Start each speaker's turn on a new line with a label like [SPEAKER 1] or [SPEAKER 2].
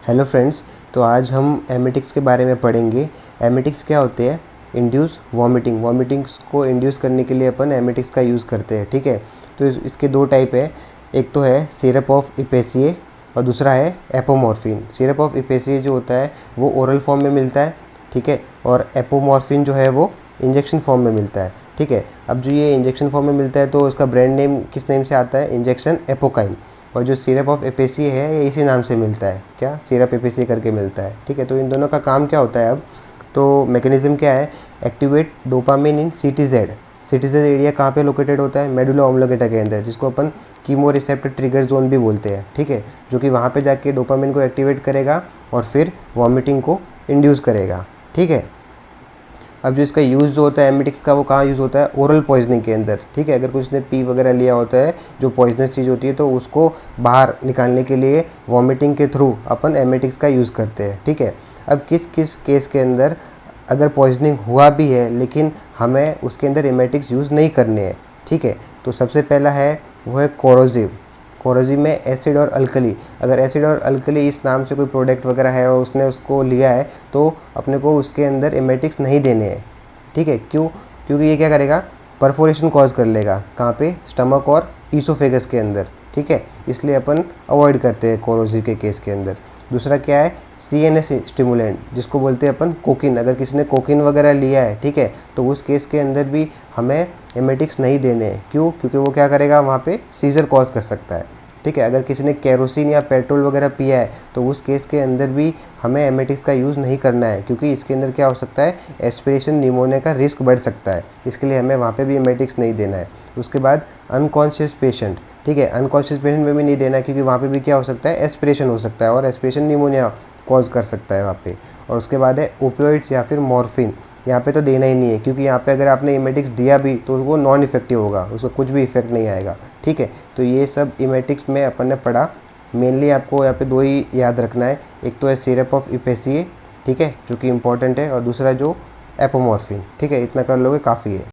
[SPEAKER 1] Hello friends, तो आज हम एमेटिक्स के बारे में पढ़ेंगे। एमेटिक्स क्या होते हैं? Induce vomiting. वॉमिटिंग्स को इंड्यूस करने के लिए अपन एमेटिक्स का यूज़ करते हैं, ठीक है। तो इसके दो टाइप है। एक तो है सिरप ऑफ इपेसिए और दूसरा है एपोमॉर्फिन। सिरप ऑफ इपेसिए जो होता है वो ओरल फॉर्म में मिलता है, ठीक है, और एपोमॉर्फिन जो है वो इंजेक्शन फॉर्म में मिलता है, ठीक है। अब जो ये इंजेक्शन फॉर्म में मिलता है तो उसका ब्रांड नेम किस नेम से आता है? इंजेक्शन एपोकाइन। और जो सिरप ऑफ एपेसिए है ये इसी नाम से मिलता है, क्या? सिरप एपेसिए करके मिलता है, ठीक है। तो इन दोनों का काम क्या होता है अब? तो मैकेनिज्म क्या है? Activate dopamine in CTZ. CTZ area कहाँ पे लोकेटेड होता है? मेडुला ऑब्लोंगेटा के अंदर, जिसको अपन कीमो रिसेप्टर ट्रिगर जोन भी बोलते हैं, ठीक है। जो कि वहाँ पे जाके डोपामिन को एक्टिवेट करेगा और फिर वॉमिटिंग को इंड्यूस करेगा, ठीक है। अब जो इसका यूज़ जो होता है एमेटिक्स का, वो कहाँ यूज़ होता है? ओरल पॉइजनिंग के अंदर, ठीक है। अगर कुछ ने पी वगैरह लिया होता है जो पॉइजनस चीज़ होती है तो उसको बाहर निकालने के लिए वॉमिटिंग के थ्रू अपन एमेटिक्स का यूज़ करते हैं, ठीक है। अब किस किस केस के अंदर अगर पॉइजनिंग हुआ भी है लेकिन हमें उसके अंदर एमेटिक्स यूज़ नहीं करने हैं, ठीक है। तो सबसे पहला है वो है कोरोसिव। कोरोसिव में एसिड और अल्कली। अगर एसिड और अल्कली इस नाम से कोई प्रोडक्ट वगैरह है और उसने उसको लिया है तो अपने को उसके अंदर एमेटिक्स नहीं देने हैं, ठीक है। क्यों? क्योंकि ये क्या करेगा? परफोरेशन कॉज कर लेगा। कहाँ पे? स्टमक और ईसोफेगस के अंदर, ठीक है। इसलिए अपन अवॉइड करते हैं कोरोसिव के केस के अंदर। दूसरा क्या है? CNS स्टिमुलेंट, जिसको बोलते हैं अपन कोकिन। अगर किसी ने कोकिन वगैरह लिया है, ठीक है, तो उस केस के अंदर भी हमें एमेटिक्स नहीं देने हैं। क्यों? क्योंकि वो क्या करेगा? वहाँ पे सीजर कॉज कर सकता है, ठीक है। अगर किसी ने केरोसिन या पेट्रोल वगैरह पिया है तो उस केस के अंदर भी हमें एमेटिक्स का यूज़ नहीं करना है, क्योंकि इसके अंदर क्या हो सकता है? एस्पिरेशन निमोनिया का रिस्क बढ़ सकता है। इसके लिए हमें वहाँ पे भी एमेटिक्स नहीं देना है। उसके बाद अनकॉन्शियस पेशेंट, ठीक है, अनकॉन्शियस पेशेंट में भी नहीं देना है, क्योंकि वहाँ पे भी क्या हो सकता है? एस्पिरेशन हो सकता है और एस्पिरेशन निमोनिया कॉज कर सकता है वहाँ पे। और उसके बाद है ओपियोइड्स या फिर मॉर्फिन। यहाँ पे तो देना ही नहीं है, क्योंकि यहाँ पे अगर आपने एमेटिक्स दिया भी तो वो नॉन इफेक्टिव होगा, उसका कुछ भी इफेक्ट नहीं आएगा, ठीक है। तो ये सब एमेटिक्स में अपन ने पढ़ा। मेनली आपको यहाँ पे दो ही याद रखना है। एक तो है सिरप ऑफ इपेसिए, ठीक है, जो कि इंपॉर्टेंट है, और दूसरा जो एपोमॉर्फिन, ठीक है। इतना कर लोगे काफ़ी है।